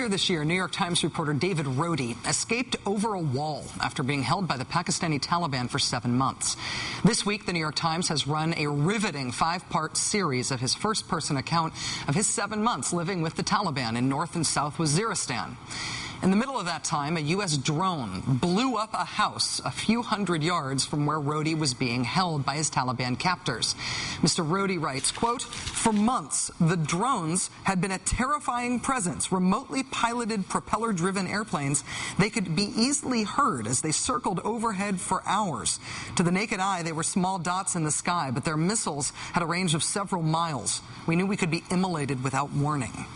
Earlier this year, New York Times reporter David Rhodey escaped over a wall after being held by the Pakistani Taliban for 7 months. This week, the New York Times has run a riveting 5-part series of his first-person account of his 7 months living with the Taliban in North and South Waziristan. In the middle of that time, a U.S. drone blew up a house a few hundred yards from where Rhodey was being held by his Taliban captors. Mr. Rhodey writes, quote, "For months, the drones had been a terrifying presence, remotely piloted propeller-driven airplanes. They could be easily heard as they circled overhead for hours. To the naked eye, they were small dots in the sky, but their missiles had a range of several miles. We knew we could be immolated without warning."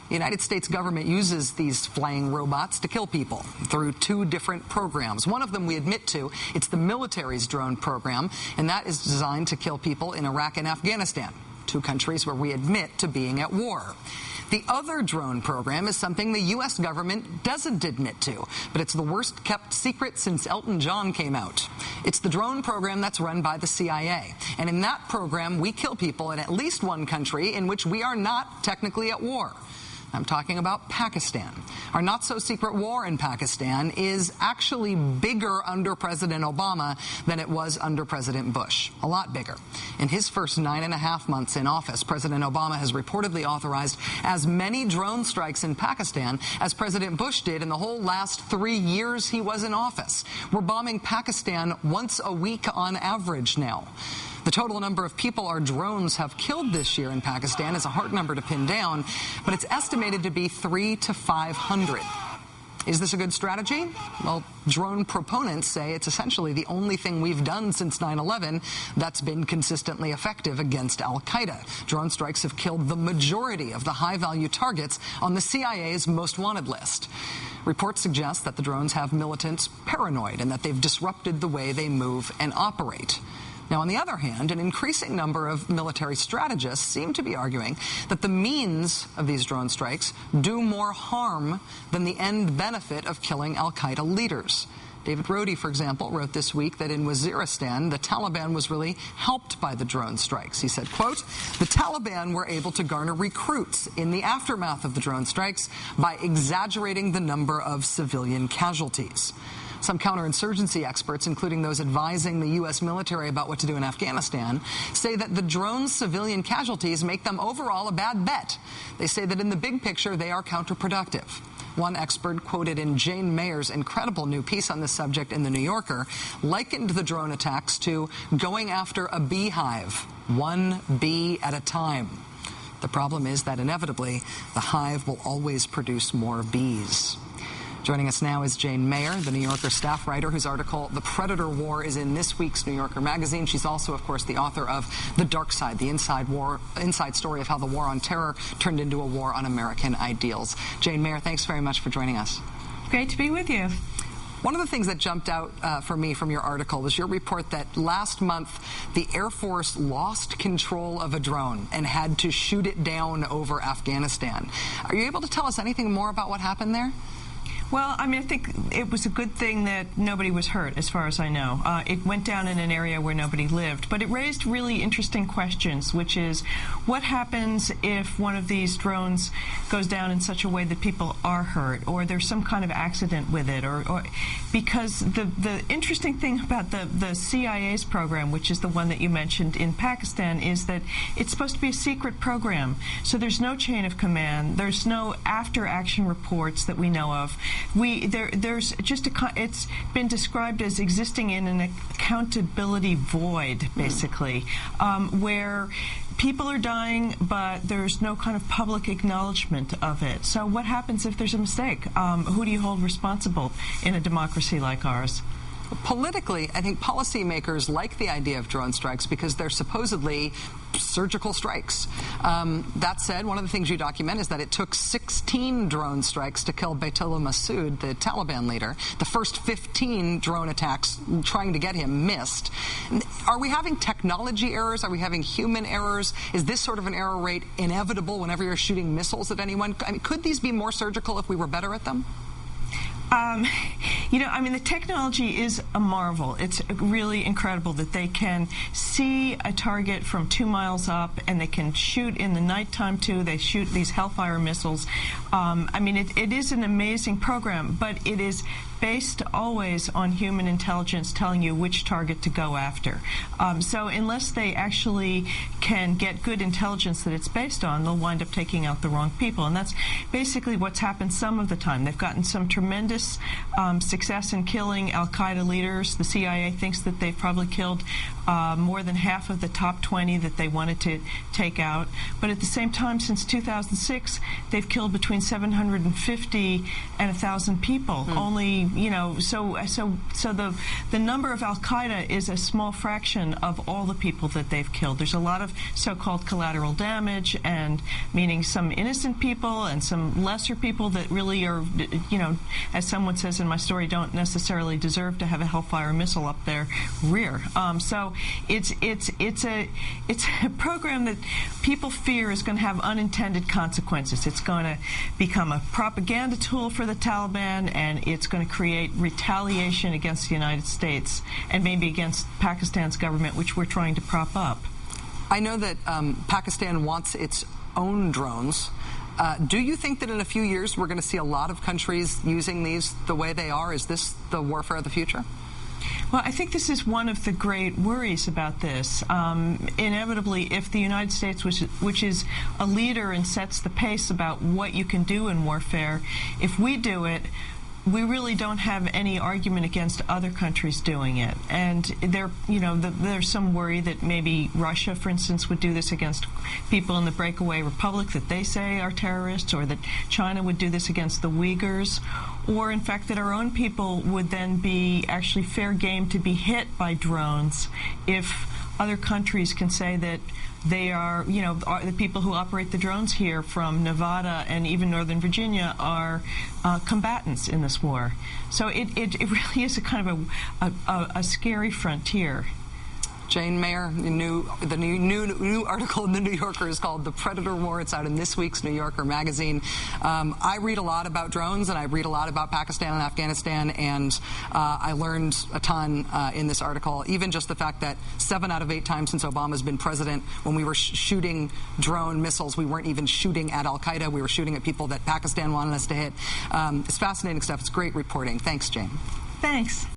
The United States government uses these flying robots to kill people through 2 different programs. One of them we admit to, it's the military's drone program, and that is designed to kill people in Iraq and Afghanistan, 2 countries where we admit to being at war. The other drone program is something the U.S. government doesn't admit to, but it's the worst kept secret since Elton John came out. It's the drone program that's run by the CIA. And in that program, we kill people in at least 1 country in which we are not technically at war. I'm talking about Pakistan. Our not-so-secret war in Pakistan is actually bigger under President Obama than it was under President Bush. A lot bigger. In his first 9.5 months in office, President Obama has reportedly authorized as many drone strikes in Pakistan as President Bush did in the whole last 3 years he was in office. We're bombing Pakistan once a week on average now. The total number of people our drones have killed this year in Pakistan is a hard number to pin down, but it's estimated to be 300 to 500. Is this a good strategy? Well, drone proponents say it's essentially the only thing we've done since 9/11 that's been consistently effective against al-Qaeda. Drone strikes have killed the majority of the high-value targets on the CIA's most wanted list. Reports suggest that the drones have militants paranoid and that they've disrupted the way they move and operate. Now, on the other hand, an increasing number of military strategists seem to be arguing that the means of these drone strikes do more harm than the end benefit of killing al-Qaeda leaders. David Rhodey, for example, wrote this week that in Waziristan, the Taliban was really helped by the drone strikes. He said, quote, "The Taliban were able to garner recruits in the aftermath of the drone strikes by exaggerating the number of civilian casualties." Some counterinsurgency experts, including those advising the U.S. military about what to do in Afghanistan, say that the drone's civilian casualties make them overall a bad bet. They say that in the big picture, they are counterproductive. One expert, quoted in Jane Mayer's incredible new piece on this subject in The New Yorker, likened the drone attacks to going after a beehive, 1 bee at a time. The problem is that inevitably, the hive will always produce more bees. Joining us now is Jane Mayer, the New Yorker staff writer, whose article, The Predator War, is in this week's New Yorker magazine. She's also, of course, the author of The Dark Side, the inside story of how the war on terror turned into a war on American ideals. Jane Mayer, thanks very much for joining us. Great to be with you. One of the things that jumped out for me from your article was your report that last month the Air Force lost control of a drone and had to shoot it down over Afghanistan. Are you able to tell us anything more about what happened there? Well, I mean, I think it was a good thing that nobody was hurt, as far as I know. It went down in an area where nobody lived, but it raised really interesting questions, which is what happens if one of these drones goes down in such a way that people are hurt, or there's some kind of accident with it, or because the interesting thing about the CIA's program, which is the one that you mentioned in Pakistan, is that it's supposed to be a secret program. So there's no chain of command. There's no after-action reports that we know of. There's just it's been described as existing in an accountability void, basically, where people are dying, but there's no kind of public acknowledgement of it. So what happens if there's a mistake? Who do you hold responsible in a democracy like ours? Politically, I think policymakers like the idea of drone strikes because they're supposedly surgical strikes. That said, one of the things you document is that it took 16 drone strikes to kill Baitullah Masood, the Taliban leader. The first 15 drone attacks trying to get him missed. Are we having technology errors? Are we having human errors? Is this sort of an error rate inevitable whenever you're shooting missiles at anyone? I mean, could these be more surgical if we were better at them? You know, I mean, the technology is a marvel. It's really incredible that they can see a target from 2 miles up, and they can shoot in the nighttime, too. They shoot these Hellfire missiles. I mean, it is an amazing program, but it is based always on human intelligence telling you which target to go after. So unless they actually can get good intelligence that it's based on, they'll wind up taking out the wrong people. And that's basically what's happened some of the time. They've gotten some tremendous success in killing al-Qaeda leaders. The CIA thinks that they've probably killed more than half of the top 20 that they wanted to take out. But at the same time, since 2006, they've killed between 750 and 1,000 people. Only, you know, so the number of al-Qaeda is a small fraction of all the people that they've killed. There's a lot of so-called collateral damage, and meaning some innocent people and some lesser people that really are, you know, as someone says in my story, don't necessarily deserve to have a Hellfire missile up their rear. So it's a program that people fear is going to have unintended consequences. It's going to become a propaganda tool for the Taliban, and it's going to create retaliation against the United States and maybe against Pakistan's government, which we're trying to prop up. I know that Pakistan wants its own drones. Do you think that in a few years we're going to see a lot of countries using these the way they are? Is this the warfare of the future? Well, I think this is one of the great worries about this. Inevitably, if the United States, which is a leader and sets the pace about what you can do in warfare, if we do it, we really don't have any argument against other countries doing it. And there's some worry that maybe Russia, for instance, would do this against people in the breakaway republic that they say are terrorists, or that China would do this against the Uyghurs, or in fact that our own people would then be actually fair game to be hit by drones if other countries can say that they are, you know, the people who operate the drones here from Nevada and even Northern Virginia are combatants in this war. So it really is a kind of a scary frontier. Jane Mayer, the new article in The New Yorker is called "The Predator War." It's out in this week's New Yorker magazine. I read a lot about drones, and I read a lot about Pakistan and Afghanistan, and I learned a ton in this article. Even just the fact that 7 out of 8 times since Obama's been president, when we were shooting drone missiles, we weren't even shooting at al-Qaeda. We were shooting at people that Pakistan wanted us to hit. It's fascinating stuff. It's great reporting. Thanks, Jane. Thanks.